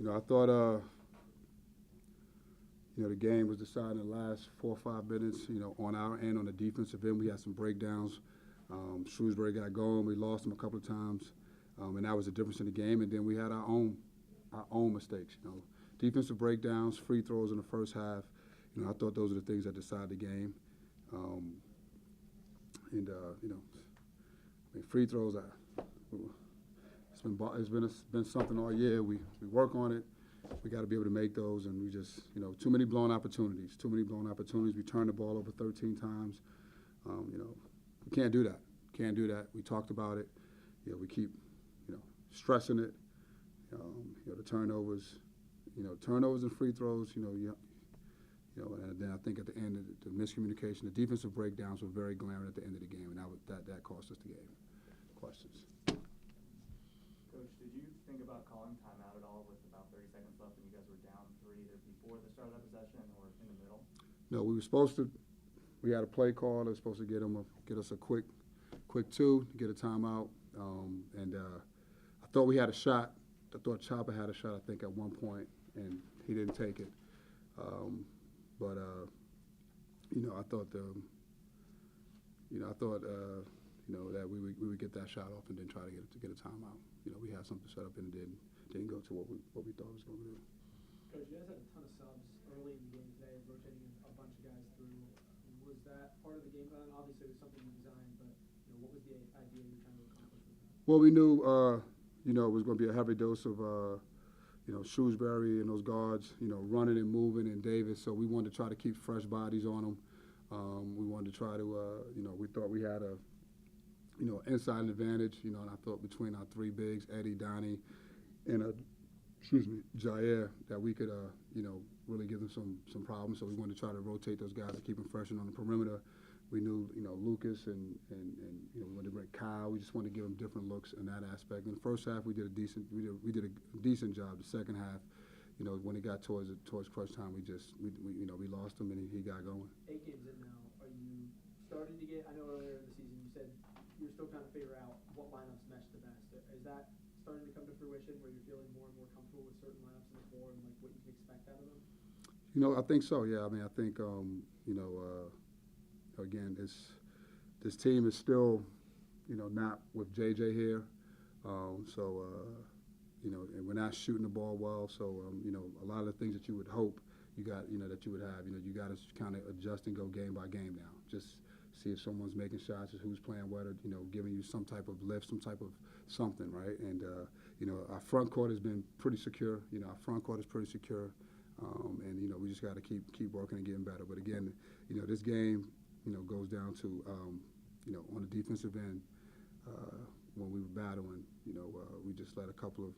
I thought, the game was decided in the last 4 or 5 minutes, on our end, on the defensive end. We had some breakdowns. Shrewsbury got going. We lost them a couple of times, and that was the difference in the game. And then we had our own mistakes. Defensive breakdowns, free throws in the first half. I thought those are the things that decided the game. Free throws. It's been something all year. We work on it. We got to be able to make those, and we just, too many blown opportunities. Too many blown opportunities. We turned the ball over 13 times. We can't do that. Can't do that. We talked about it. We keep, stressing it. The turnovers. Turnovers and free throws. And then I think at the end, the miscommunication, the defensive breakdowns were very glaring at the end of the game, and that cost us the game. Questions? Coach, did you think about calling timeout at all with about 30 seconds left and you guys were down 3 either before the start of that possession or in the middle? No, we were supposed to. We had a play call. They were supposed to get us a quick 2, get a timeout. I thought we had a shot. I thought Chopper had a shot, I think, at one point, and he didn't take it. That we would get that shot off and then try to get a timeout. We had something set up and it didn't go to what we thought it was going to do. Coach, you guys had a ton of subs early in the game today, rotating a bunch of guys through. Was that part of the game plan? Obviously, it was something you designed, but what was the idea you were trying to accomplish with that? Well, we knew it was going to be a heavy dose of Shrewsbury and those guards, running and moving, and Davis. So we wanted to try to keep fresh bodies on them. We wanted to try to, we thought we had a inside advantage, and I thought between our 3 bigs, Eddie, Donnie, and Jair, that we could, really give them some problems. So we wanted to try to rotate those guys and keep them fresh and on the perimeter. We knew, Lucas and we wanted to bring Kyle. We just wanted to give them different looks in that aspect. In the first half, we did a decent job. The second half, when it got towards crunch time, we lost him and he got going. 8 games in now, are you starting to get? I know earlier in the season you said you're still trying to figure out what lineups mesh the best. Is that starting to come to fruition where you're feeling more and more comfortable with certain lineups in the floor and like what you can expect out of them? I think so. Yeah. I mean, I think again, this team is still not with JJ here, and we're not shooting the ball well. So a lot of the things that you would hope that you would have, you got to kind of adjust and go game by game now. Just see if someone's making shots, or who's playing well, or, giving you some type of lift, some type of something, right? And, our front court has been pretty secure. Our front court is pretty secure. And, we just got to keep working and getting better. But, again, this game, goes down to, on the defensive end, when we were battling, we just let a couple of,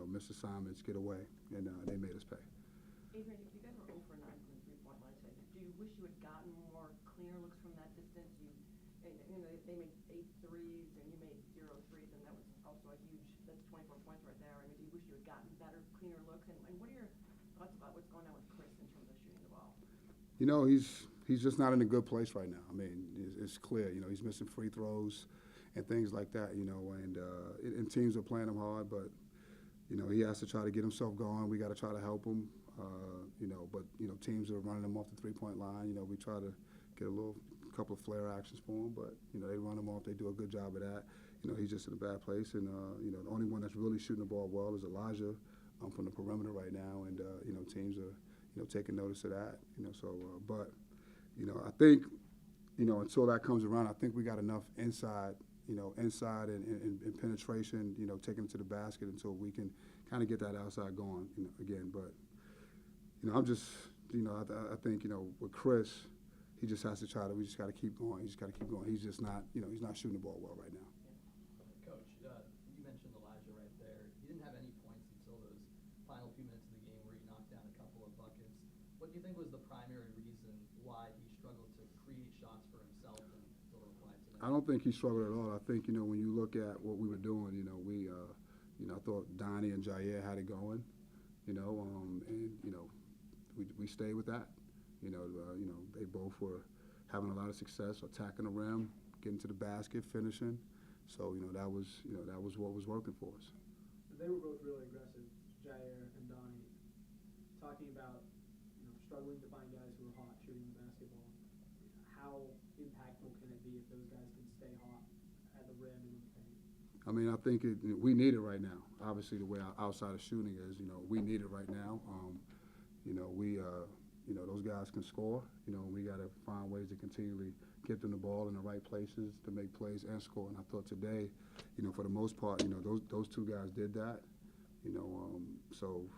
missed assignments get away, and they made us pay. Adrian, you guys were 0 for 9 from the three-point line today. Do you wish you had gotten more cleaner looks from that distance? They made 8 threes and you made 0 threes, and that was also that's 24 points right there. I mean, do you wish you had gotten better, cleaner looks? And what are your thoughts about what's going on with Chris in terms of shooting the ball? He's just not in a good place right now. I mean, it's clear. He's missing free throws and things like that. And teams are playing him hard, but he has to try to get himself going. We got to try to help him. But teams are running him off the three-point line. We try to get a couple of flare actions for him, but they run him off. They do a good job of that. He's just in a bad place, and the only one that's really shooting the ball well is Elijah from the perimeter right now, and teams are taking notice of that. But I think until that comes around, I think we got enough inside and penetration, taking it to the basket until we can kind of get that outside going again. But I'm just, I think, with Chris, he just has to we just got to keep going. He's just not, he's not shooting the ball well right now. Yeah. Coach, you mentioned Elijah right there. He didn't have any points until those final few minutes of the game where he knocked down a couple of buckets. What do you think was the primary reason why he struggled to create shots for himself and still apply to that? I don't think he struggled at all. I think, when you look at what we were doing, I thought Donnie and Jair had it going, we stayed with that. They both were having a lot of success, attacking the rim, getting to the basket, finishing. So, that was what was working for us. They were both really aggressive, Jair and Donnie. struggling to find guys who are hot shooting the basketball. How impactful can it be if those guys can stay hot at the rim and in the paint? I mean, I think we need it right now. Obviously, the way our outside of shooting is, we need it right now. Those guys can score. We got to find ways to continually get them the ball in the right places to make plays and score. And I thought today, for the most part, those two guys did that. Until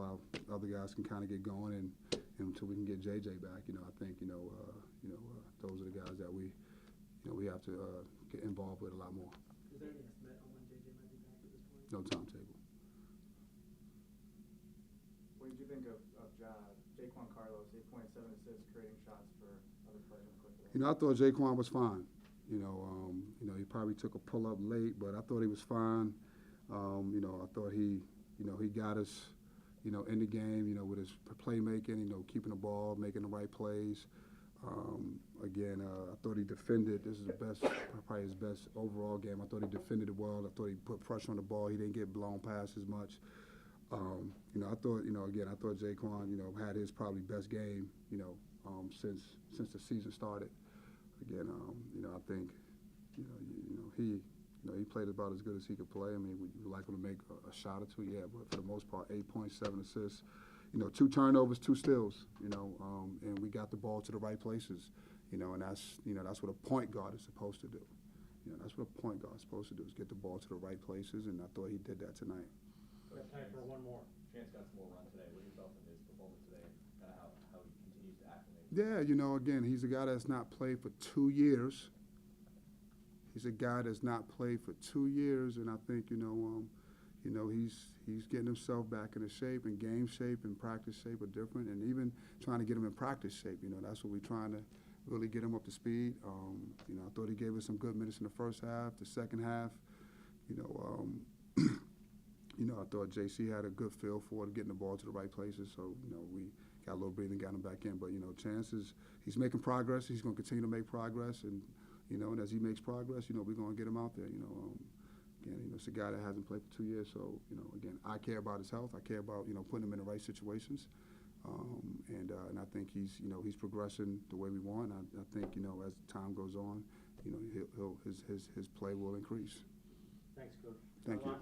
our other guys can kind of get going and until we can get JJ back, I think, those are the guys that we have to get involved with a lot more. Is there any estimate on when JJ might be back at this point? No timetable. What did you think of Jayquan Carlos, 8 points, 7 assists, creating shots for other players on the court today? I thought Jayquan was fine. He probably took a pull-up late, but I thought he was fine. I thought he got us, in the game, with his playmaking, keeping the ball, making the right plays. I thought he defended. This is probably his best overall game. I thought he defended it well. I thought he put pressure on the ball. He didn't get blown past as much. I thought Jayquan, had his probably best game, since the season started. Again, I think, he played about as good as he could play. I mean, we like him to make a shot or two, yeah, but for the most part, 8 points, 7 assists, 2 turnovers, 2 steals, and we got the ball to the right places, and that's what a point guard is supposed to do. That's what a point guard is supposed to do, is get the ball to the right places, and I thought he did that tonight. We have time for one more. Chance got some more run today. What did you felt in his performance today, and kind of how he continues to acclimate? Yeah, again, he's a guy that's not played for 2 years. He's a guy that's not played for 2 years, and I think, he's getting himself back into shape, and game shape and practice shape are different, and even trying to get him in practice shape, that's what we're trying to really get him up to speed. I thought he gave us some good minutes in the first half. The second half, I thought JC had a good feel for it, getting the ball to the right places, so, we got a little breathing, got him back in, but, Chance he's making progress. He's going to continue to make progress, and and as he makes progress, we're going to get him out there. Again, it's a guy that hasn't played for 2 years. So, again, I care about his health. I care about, putting him in the right situations. And I think he's progressing the way we want. I think, as time goes on, his play will increase. Thanks, Coach. Thank you.